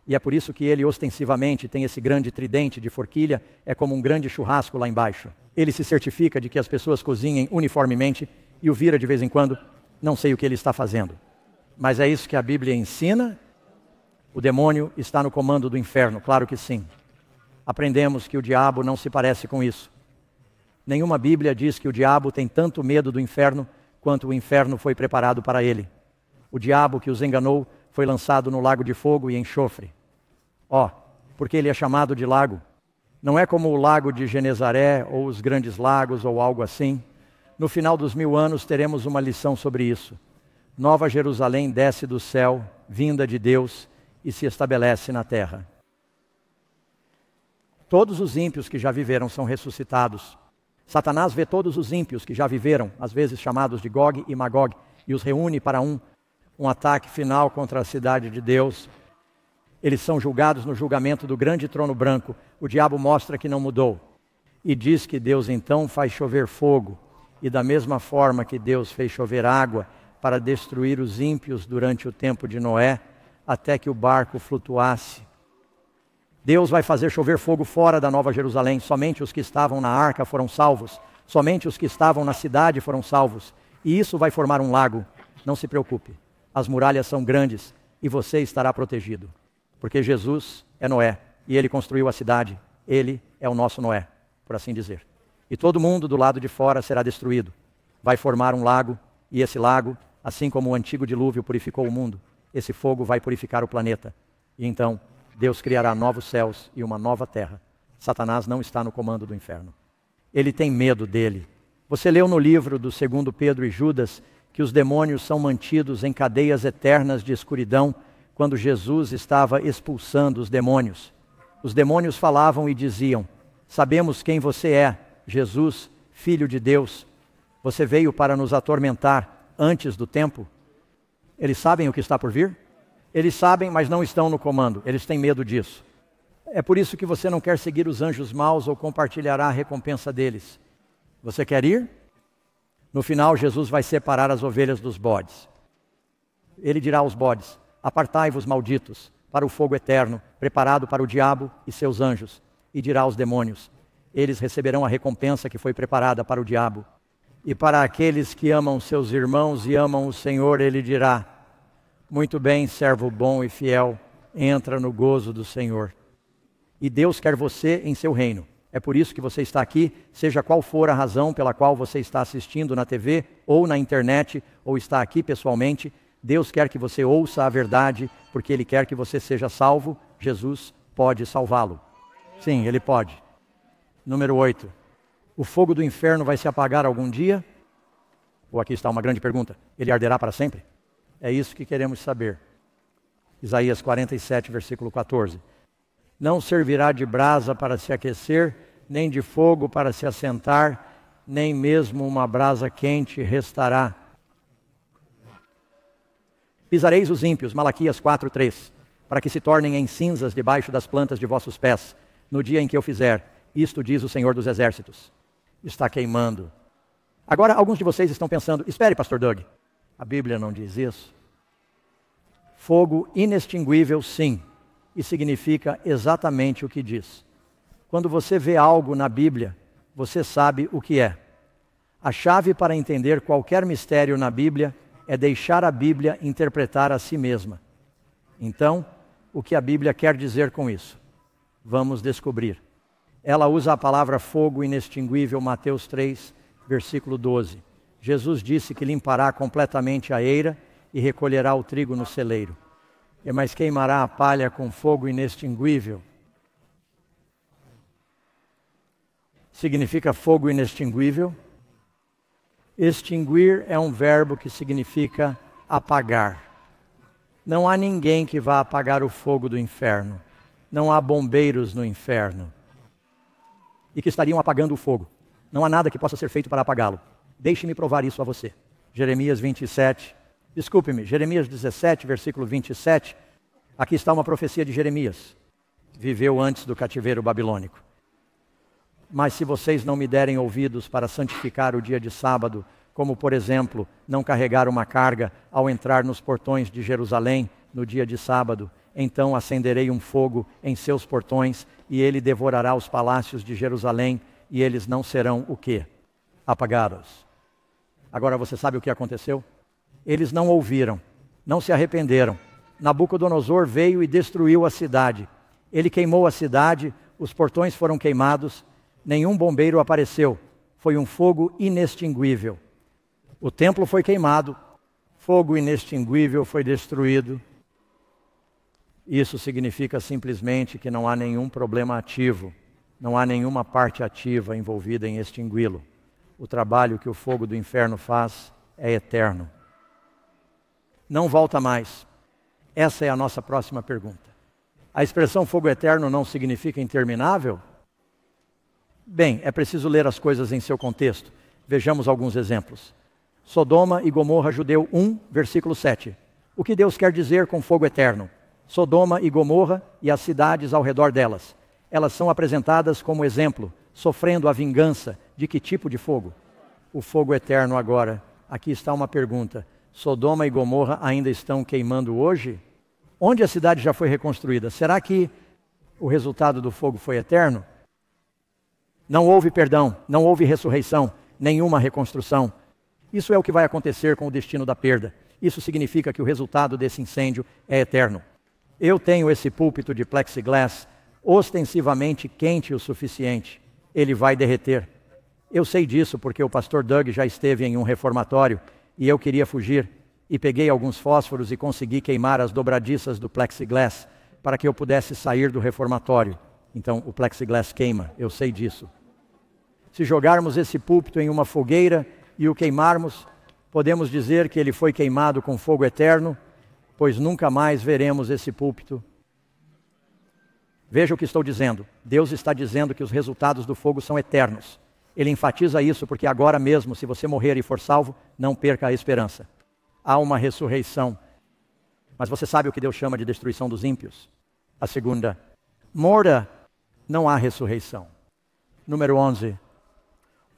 E é por isso que ele ostensivamente tem esse grande tridente de forquilha, é como um grande churrasco lá embaixo. Ele se certifica de que as pessoas cozinhem uniformemente e o vira de vez em quando. Não sei o que ele está fazendo. Mas é isso que a Bíblia ensina? O demônio está no comando do inferno, claro que sim. Aprendemos que o diabo não se parece com isso. Nenhuma Bíblia diz que o diabo tem tanto medo do inferno quanto o inferno foi preparado para ele. O diabo que os enganou foi lançado no lago de fogo e enxofre. Porque ele é chamado de lago. Não é como o lago de Genezaré ou os grandes lagos ou algo assim. No final dos 1000 anos teremos uma lição sobre isso. Nova Jerusalém desce do céu, vinda de Deus, e se estabelece na terra. Todos os ímpios que já viveram são ressuscitados. Satanás vê todos os ímpios que já viveram, às vezes chamados de Gog e Magog, e os reúne para um ataque final contra a cidade de Deus. Eles são julgados no julgamento do grande trono branco. O diabo mostra que não mudou. E diz que Deus então faz chover fogo. E da mesma forma que Deus fez chover água para destruir os ímpios durante o tempo de Noé, até que o barco flutuasse. Deus vai fazer chover fogo fora da Nova Jerusalém. Somente os que estavam na arca foram salvos. Somente os que estavam na cidade foram salvos. E isso vai formar um lago. Não se preocupe. As muralhas são grandes e você estará protegido. Porque Jesus é Noé e ele construiu a cidade. Ele é o nosso Noé, por assim dizer. E todo mundo do lado de fora será destruído. Vai formar um lago e esse lago, assim como o antigo dilúvio purificou o mundo, esse fogo vai purificar o planeta. E então Deus criará novos céus e uma nova terra. Satanás não está no comando do inferno. Ele tem medo dele. Você leu no livro do 2 Pedro e Judas que os demônios são mantidos em cadeias eternas de escuridão quando Jesus estava expulsando os demônios. Os demônios falavam e diziam: sabemos quem você é, Jesus, Filho de Deus. Você veio para nos atormentar antes do tempo. Eles sabem o que está por vir? Eles sabem, mas não estão no comando. Eles têm medo disso. É por isso que você não quer seguir os anjos maus ou compartilhará a recompensa deles. Você quer ir? No final, Jesus vai separar as ovelhas dos bodes. Ele dirá aos bodes: apartai-vos, malditos, para o fogo eterno, preparado para o diabo e seus anjos. E dirá aos demônios: eles receberão a recompensa que foi preparada para o diabo. E para aqueles que amam seus irmãos e amam o Senhor, ele dirá: muito bem, servo bom e fiel, entra no gozo do Senhor. E Deus quer você em seu reino. É por isso que você está aqui, seja qual for a razão pela qual você está assistindo na TV, ou na internet, ou está aqui pessoalmente. Deus quer que você ouça a verdade, porque Ele quer que você seja salvo. Jesus pode salvá-lo. Sim, Ele pode. Número 8. O fogo do inferno vai se apagar algum dia? Ou aqui está uma grande pergunta: ele arderá para sempre? É isso que queremos saber. Isaías 47, versículo 14. Não servirá de brasa para se aquecer, nem de fogo para se assentar, nem mesmo uma brasa quente restará. Pisareis os ímpios, Malaquias 4:3, para que se tornem em cinzas debaixo das plantas de vossos pés, no dia em que eu fizer. Isto diz o Senhor dos Exércitos. Está queimando. Agora, alguns de vocês estão pensando: espere, pastor Doug, a Bíblia não diz isso. Fogo inextinguível, sim, e significa exatamente o que diz. Quando você vê algo na Bíblia, você sabe o que é. A chave para entender qualquer mistério na Bíblia é deixar a Bíblia interpretar a si mesma. Então, o que a Bíblia quer dizer com isso? Vamos descobrir. Ela usa a palavra fogo inextinguível, Mateus 3, versículo 12. Jesus disse que limpará completamente a eira e recolherá o trigo no celeiro. Mas queimará a palha com fogo inextinguível. Significa fogo inextinguível. Extinguir é um verbo que significa apagar. Não há ninguém que vá apagar o fogo do inferno. Não há bombeiros no inferno e que estariam apagando o fogo. Não há nada que possa ser feito para apagá-lo. Deixe-me provar isso a você. Jeremias 17, versículo 27. Aqui está uma profecia de Jeremias. Viveu antes do cativeiro babilônico. Mas se vocês não me derem ouvidos para santificar o dia de sábado, como por exemplo, não carregar uma carga ao entrar nos portões de Jerusalém no dia de sábado, então acenderei um fogo em seus portões, e ele devorará os palácios de Jerusalém, e eles não serão o quê? Apagados. Agora você sabe o que aconteceu? Eles não ouviram, não se arrependeram. Nabucodonosor veio e destruiu a cidade. Ele queimou a cidade, os portões foram queimados, nenhum bombeiro apareceu. Foi um fogo inextinguível. O templo foi queimado, fogo inextinguível foi destruído. Isso significa simplesmente que não há nenhum problema ativo, não há nenhuma parte ativa envolvida em extingui-lo. O trabalho que o fogo do inferno faz é eterno. Não volta mais. Essa é a nossa próxima pergunta. A expressão fogo eterno não significa interminável? Bem, é preciso ler as coisas em seu contexto. Vejamos alguns exemplos. Sodoma e Gomorra, Judeu 1, versículo 7. O que Deus quer dizer com fogo eterno? Sodoma e Gomorra e as cidades ao redor delas. Elas são apresentadas como exemplo, sofrendo a vingança de que tipo de fogo? O fogo eterno agora. Aqui está uma pergunta. Sodoma e Gomorra ainda estão queimando hoje? Onde a cidade já foi reconstruída? Será que o resultado do fogo foi eterno? Não houve perdão, não houve ressurreição, nenhuma reconstrução. Isso é o que vai acontecer com o destino da perda. Isso significa que o resultado desse incêndio é eterno. Eu tenho esse púlpito de plexiglass ostensivamente quente o suficiente. Ele vai derreter. Eu sei disso porque o pastor Doug já esteve em um reformatório e eu queria fugir. E peguei alguns fósforos e consegui queimar as dobradiças do plexiglass para que eu pudesse sair do reformatório. Então o plexiglass queima, eu sei disso. Se jogarmos esse púlpito em uma fogueira e o queimarmos, podemos dizer que ele foi queimado com fogo eterno, pois nunca mais veremos esse púlpito. Veja o que estou dizendo. Deus está dizendo que os resultados do fogo são eternos. Ele enfatiza isso porque agora mesmo, se você morrer e for salvo, não perca a esperança. Há uma ressurreição. Mas você sabe o que Deus chama de destruição dos ímpios? A segunda, morda, não há ressurreição. Número 11.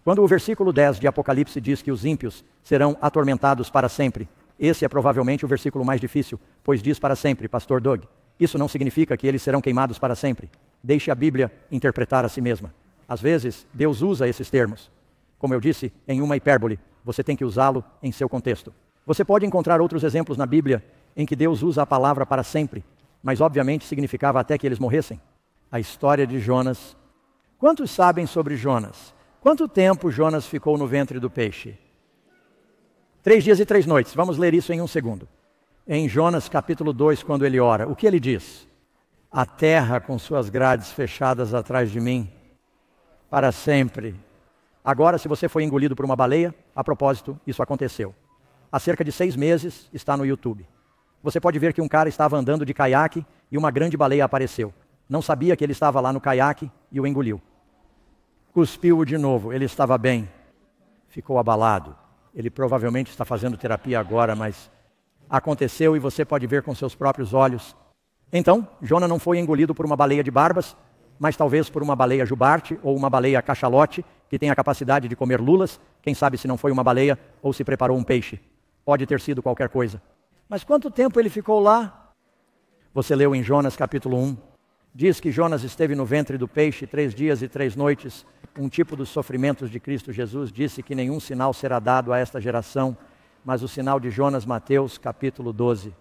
Quando o versículo 10 de Apocalipse diz que os ímpios serão atormentados para sempre, esse é provavelmente o versículo mais difícil, pois diz para sempre, pastor Doug. Isso não significa que eles serão queimados para sempre. Deixe a Bíblia interpretar a si mesma. Às vezes, Deus usa esses termos. Como eu disse, em uma hipérbole, você tem que usá-lo em seu contexto. Você pode encontrar outros exemplos na Bíblia em que Deus usa a palavra para sempre, mas obviamente significava até que eles morressem. A história de Jonas. Quantos sabem sobre Jonas? Quanto tempo Jonas ficou no ventre do peixe? 3 dias e 3 noites. Vamos ler isso em um segundo. Em Jonas capítulo 2, quando ele ora, o que ele diz? A terra com suas grades fechadas atrás de mim, para sempre. Agora, se você foi engolido por uma baleia, a propósito, isso aconteceu. Há cerca de 6 meses, está no YouTube. Você pode ver que um cara estava andando de caiaque e uma grande baleia apareceu. Não sabia que ele estava lá no caiaque e o engoliu. Cuspiu-o de novo, ele estava bem. Ficou abalado. Ele provavelmente está fazendo terapia agora, mas aconteceu e você pode ver com seus próprios olhos. Então, Jonas não foi engolido por uma baleia de barbas, mas talvez por uma baleia jubarte ou uma baleia cachalote, que tem a capacidade de comer lulas. Quem sabe se não foi uma baleia ou se preparou um peixe. Pode ter sido qualquer coisa. Mas quanto tempo ele ficou lá? Você leu em Jonas capítulo 1. Diz que Jonas esteve no ventre do peixe 3 dias e 3 noites. Um tipo dos sofrimentos de Cristo Jesus disse que nenhum sinal será dado a esta geração, mas o sinal de Jonas, Mateus capítulo 12.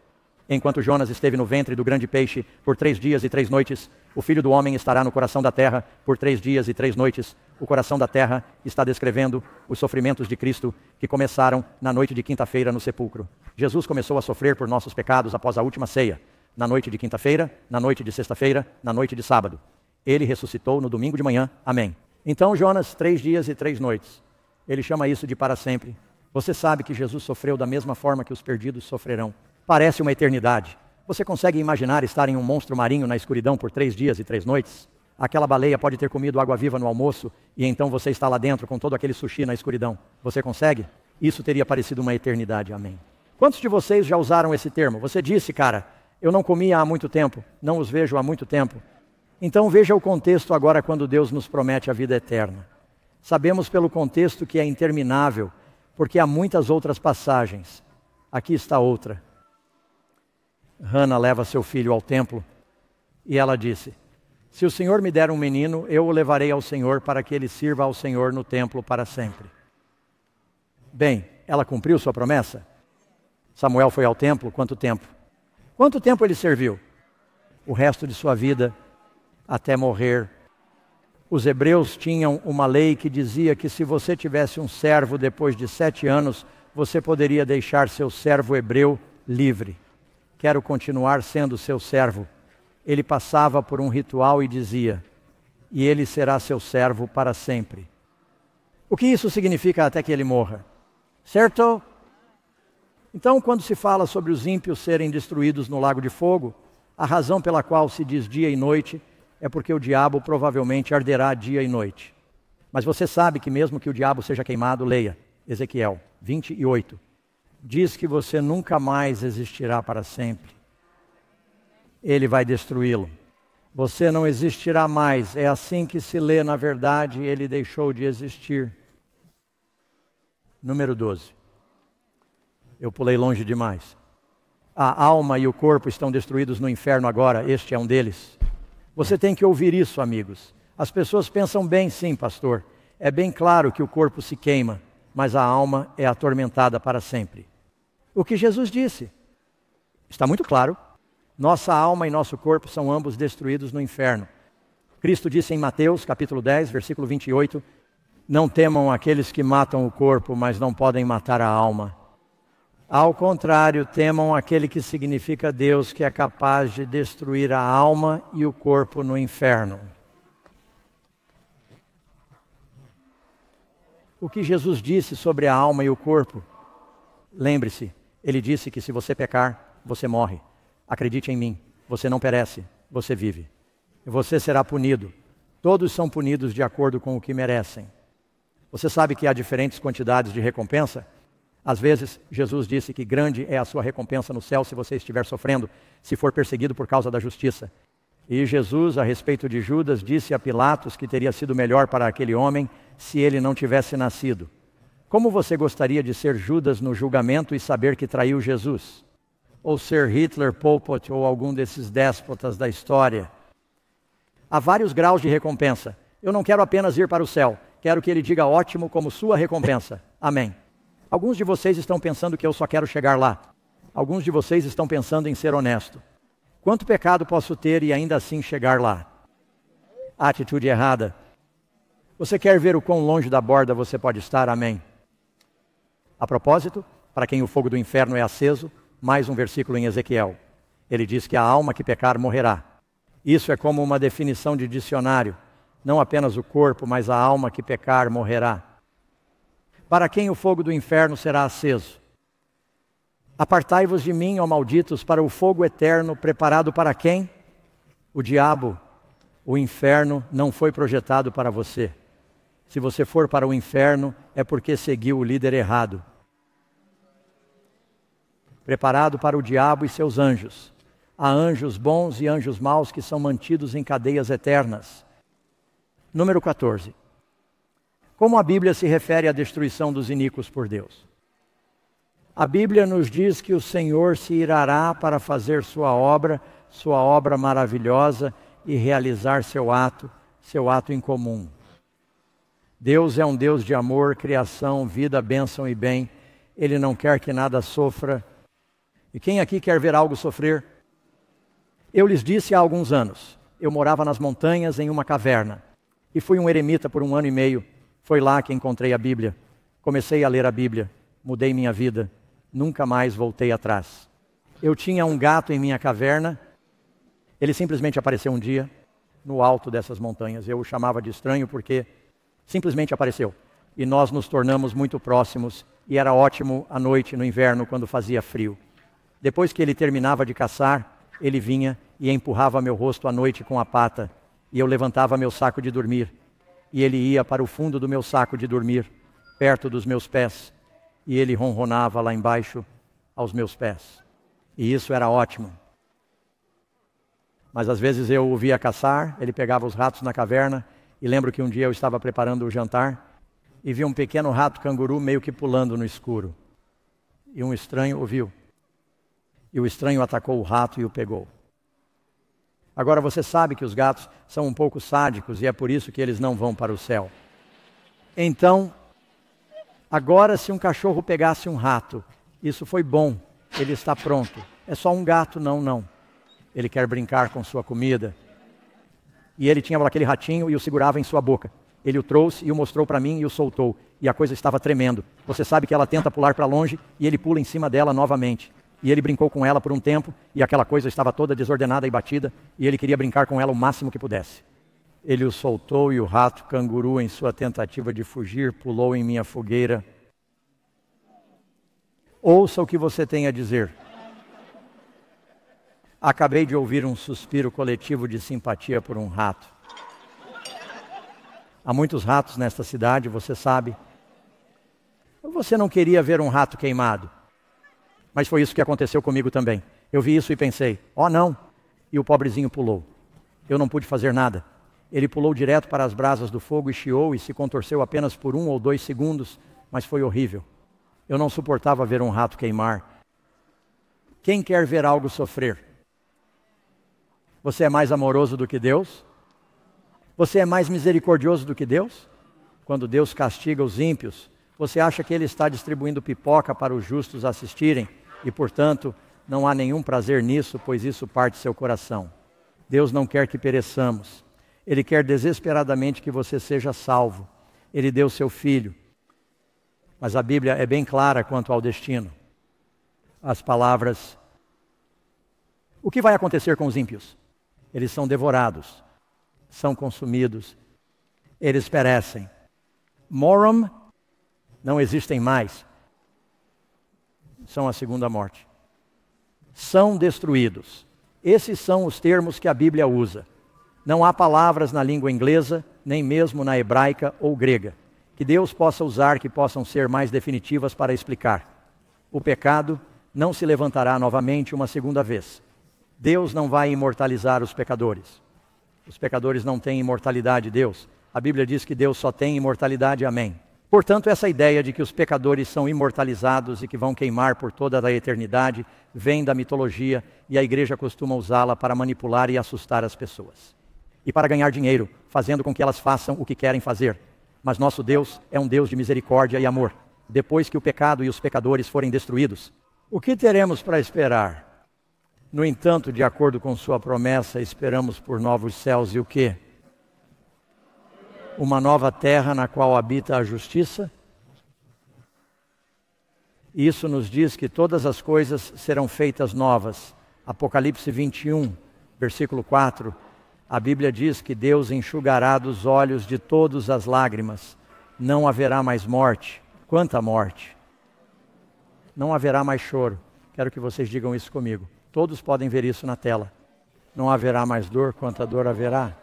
Enquanto Jonas esteve no ventre do grande peixe por 3 dias e 3 noites, o Filho do Homem estará no coração da terra por 3 dias e 3 noites. O coração da terra está descrevendo os sofrimentos de Cristo que começaram na noite de quinta-feira no sepulcro. Jesus começou a sofrer por nossos pecados após a última ceia, na noite de quinta-feira, na noite de sexta-feira, na noite de sábado. Ele ressuscitou no domingo de manhã. Amém. Então Jonas, 3 dias e 3 noites. Ele chama isso de para sempre. Você sabe que Jesus sofreu da mesma forma que os perdidos sofrerão. Parece uma eternidade. Você consegue imaginar estar em um monstro marinho na escuridão por 3 dias e 3 noites? Aquela baleia pode ter comido água viva no almoço e então você está lá dentro com todo aquele sushi na escuridão. Você consegue? Isso teria parecido uma eternidade. Amém. Quantos de vocês já usaram esse termo? Você disse, cara, eu não comia há muito tempo, não os vejo há muito tempo. Então veja o contexto agora quando Deus nos promete a vida eterna. Sabemos pelo contexto que é interminável, porque há muitas outras passagens. Aqui está outra. Hana leva seu filho ao templo e ela disse: se o Senhor me der um menino, eu o levarei ao Senhor para que ele sirva ao Senhor no templo para sempre. Bem, ela cumpriu sua promessa? Samuel foi ao templo, quanto tempo? Quanto tempo ele serviu? O resto de sua vida, até morrer. Os hebreus tinham uma lei que dizia que se você tivesse um servo depois de 7 anos, você poderia deixar seu servo hebreu livre. Quero continuar sendo seu servo. Ele passava por um ritual e dizia: e ele será seu servo para sempre. O que isso significa até que ele morra? Certo? Então, quando se fala sobre os ímpios serem destruídos no lago de fogo, a razão pela qual se diz dia e noite é porque o diabo provavelmente arderá dia e noite. Mas você sabe que mesmo que o diabo seja queimado, leia Ezequiel 28. Diz que você nunca mais existirá para sempre. Ele vai destruí-lo. Você não existirá mais. É assim que se lê, na verdade, ele deixou de existir. Número 12. Eu pulei longe demais. A alma e o corpo estão destruídos no inferno agora, este é um deles. Você tem que ouvir isso, amigos. As pessoas pensam bem, sim, pastor. É bem claro que o corpo se queima, mas a alma é atormentada para sempre. O que Jesus disse está muito claro. Nossa alma e nosso corpo são ambos destruídos no inferno. Cristo disse em Mateus, capítulo 10, versículo 28, não temam aqueles que matam o corpo, mas não podem matar a alma. Ao contrário, temam aquele que significa Deus, que é capaz de destruir a alma e o corpo no inferno. O que Jesus disse sobre a alma e o corpo? Lembre-se, ele disse que se você pecar, você morre. Acredite em mim, você não perece, você vive. Você será punido. Todos são punidos de acordo com o que merecem. Você sabe que há diferentes quantidades de recompensa? Às vezes, Jesus disse que grande é a sua recompensa no céu se você estiver sofrendo, se for perseguido por causa da justiça. E Jesus, a respeito de Judas, disse a Pilatos que teria sido melhor para aquele homem se ele não tivesse nascido. Como você gostaria de ser Judas no julgamento e saber que traiu Jesus? Ou ser Hitler, Pol Pot ou algum desses déspotas da história? Há vários graus de recompensa. Eu não quero apenas ir para o céu. Quero que ele diga ótimo como sua recompensa. Amém. Alguns de vocês estão pensando que eu só quero chegar lá. Alguns de vocês estão pensando em ser honesto. Quanto pecado posso ter e ainda assim chegar lá? A atitude errada. Você quer ver o quão longe da borda você pode estar? Amém. A propósito, para quem o fogo do inferno é aceso, mais um versículo em Ezequiel. Ele diz que a alma que pecar morrerá. Isso é como uma definição de dicionário. Não apenas o corpo, mas a alma que pecar morrerá. Para quem o fogo do inferno será aceso? Apartai-vos de mim, ó malditos, para o fogo eterno, preparado para quem? O diabo. O inferno não foi projetado para você. Se você for para o inferno, é porque seguiu o líder errado. Preparado para o diabo e seus anjos. Há anjos bons e anjos maus que são mantidos em cadeias eternas. Número 14. Como a Bíblia se refere à destruição dos iníquos por Deus? A Bíblia nos diz que o Senhor se irará para fazer sua obra maravilhosa e realizar seu ato incomum. Deus é um Deus de amor, criação, vida, bênção e bem. Ele não quer que nada sofra. E quem aqui quer ver algo sofrer? Eu lhes disse há alguns anos, eu morava nas montanhas em uma caverna e fui um eremita por 1 ano e meio. Foi lá que encontrei a Bíblia. Comecei a ler a Bíblia, mudei minha vida, nunca mais voltei atrás. Eu tinha um gato em minha caverna, ele simplesmente apareceu um dia no alto dessas montanhas. Eu o chamava de estranho porque simplesmente apareceu. E nós nos tornamos muito próximos e era ótimo à noite no inverno quando fazia frio. Depois que ele terminava de caçar, ele vinha e empurrava meu rosto à noite com a pata, e eu levantava meu saco de dormir, e ele ia para o fundo do meu saco de dormir, perto dos meus pés, e ele ronronava lá embaixo aos meus pés. E isso era ótimo. Mas às vezes eu o via caçar, ele pegava os ratos na caverna, e lembro que um dia eu estava preparando o jantar, e vi um pequeno rato canguru meio que pulando no escuro. E um estranho o viu. E o estranho atacou o rato e o pegou. Agora você sabe que os gatos são um pouco sádicos e é por isso que eles não vão para o céu. Então, agora se um cachorro pegasse um rato, isso foi bom, ele está pronto. É só um gato, não. Ele quer brincar com sua comida. E ele tinha aquele ratinho e o segurava em sua boca. Ele o trouxe e o mostrou para mim e o soltou. E a coisa estava tremendo. Você sabe que ela tenta pular para longe e ele pula em cima dela novamente. E ele brincou com ela por um tempo e aquela coisa estava toda desordenada e batida. E ele queria brincar com ela o máximo que pudesse. Ele o soltou e o rato canguru, em sua tentativa de fugir, pulou em minha fogueira. Ouça o que você tem a dizer. Acabei de ouvir um suspiro coletivo de simpatia por um rato. Há muitos ratos nesta cidade, você sabe. Você não queria ver um rato queimado. Mas foi isso que aconteceu comigo também. Eu vi isso e pensei, oh não. E o pobrezinho pulou. Eu não pude fazer nada. Ele pulou direto para as brasas do fogo e chiou e se contorceu apenas por 1 ou 2 segundos, mas foi horrível. Eu não suportava ver um rato queimar. Quem quer ver algo sofrer? Você é mais amoroso do que Deus? Você é mais misericordioso do que Deus? Quando Deus castiga os ímpios, você acha que Ele está distribuindo pipoca para os justos assistirem e, portanto, não há nenhum prazer nisso, pois isso parte seu coração. Deus não quer que pereçamos. Ele quer desesperadamente que você seja salvo. Ele deu seu Filho. Mas a Bíblia é bem clara quanto ao destino. As palavras: o que vai acontecer com os ímpios? Eles são devorados, são consumidos, eles perecem. Morum, não existem mais. São a segunda morte. São destruídos. Esses são os termos que a Bíblia usa. Não há palavras na língua inglesa, nem mesmo na hebraica ou grega, que Deus possa usar que possam ser mais definitivas para explicar. O pecado não se levantará novamente uma segunda vez. Deus não vai imortalizar os pecadores. Os pecadores não têm imortalidade, Deus. A Bíblia diz que Deus só tem imortalidade, amém. Portanto, essa ideia de que os pecadores são imortalizados e que vão queimar por toda a eternidade vem da mitologia e a igreja costuma usá-la para manipular e assustar as pessoas. E para ganhar dinheiro, fazendo com que elas façam o que querem fazer. Mas nosso Deus é um Deus de misericórdia e amor. Depois que o pecado e os pecadores forem destruídos, o que teremos para esperar? No entanto, de acordo com sua promessa, esperamos por novos céus e o quê? Uma nova terra na qual habita a justiça? Isso nos diz que todas as coisas serão feitas novas. Apocalipse 21, versículo 4. A Bíblia diz que Deus enxugará dos olhos de todos as lágrimas. Não haverá mais morte. Quanta morte! Não haverá mais choro. Quero que vocês digam isso comigo. Todos podem ver isso na tela. Não haverá mais dor, quanta dor haverá?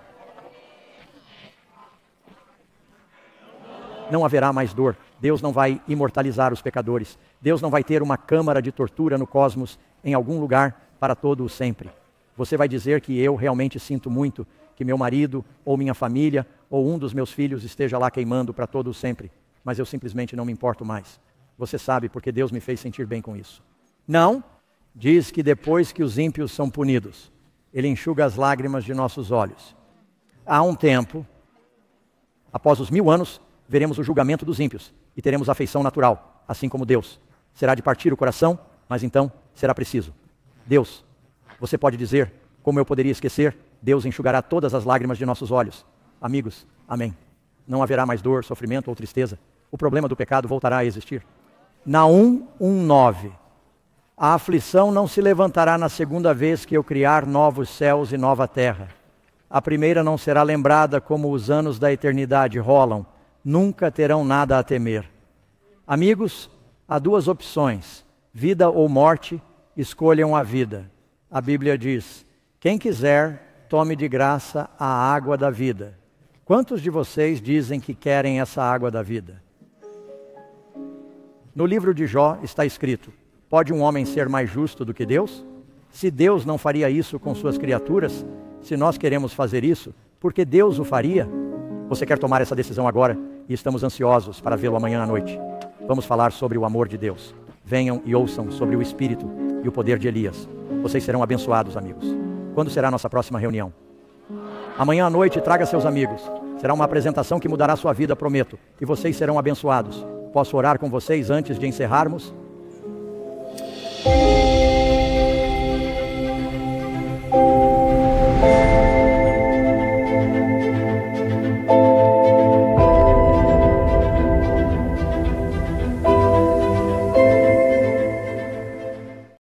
Não haverá mais dor. Deus não vai imortalizar os pecadores. Deus não vai ter uma câmara de tortura no cosmos em algum lugar para todo o sempre. Você vai dizer que eu realmente sinto muito que meu marido, ou minha família, ou um dos meus filhos esteja lá queimando para todo o sempre. Mas eu simplesmente não me importo mais. Você sabe porque Deus me fez sentir bem com isso. Não. Diz que depois que os ímpios são punidos, Ele enxuga as lágrimas de nossos olhos. Há um tempo, após os 1000 anos, veremos o julgamento dos ímpios e teremos afeição natural, assim como Deus. Será de partir o coração, mas então será preciso. Deus, você pode dizer, como eu poderia esquecer, Deus enxugará todas as lágrimas de nossos olhos. Amigos, amém. Não haverá mais dor, sofrimento ou tristeza. O problema do pecado voltará a existir. Naum 1:9. A aflição não se levantará na segunda vez que eu criar novos céus e nova terra. A primeira não será lembrada como os anos da eternidade rolam. Nunca terão nada a temer. Amigos, há 2 opções. Vida ou morte, escolham a vida. A Bíblia diz, quem quiser, tome de graça a água da vida. Quantos de vocês dizem que querem essa água da vida? No livro de Jó está escrito, pode um homem ser mais justo do que Deus? Se Deus não faria isso com suas criaturas, se nós queremos fazer isso, por que Deus o faria? Você quer tomar essa decisão agora e estamos ansiosos para vê-lo amanhã à noite. Vamos falar sobre o amor de Deus. Venham e ouçam sobre o Espírito e o poder de Elias. Vocês serão abençoados, amigos. Quando será a nossa próxima reunião? Amanhã à noite, traga seus amigos. Será uma apresentação que mudará sua vida, prometo. E vocês serão abençoados. Posso orar com vocês antes de encerrarmos?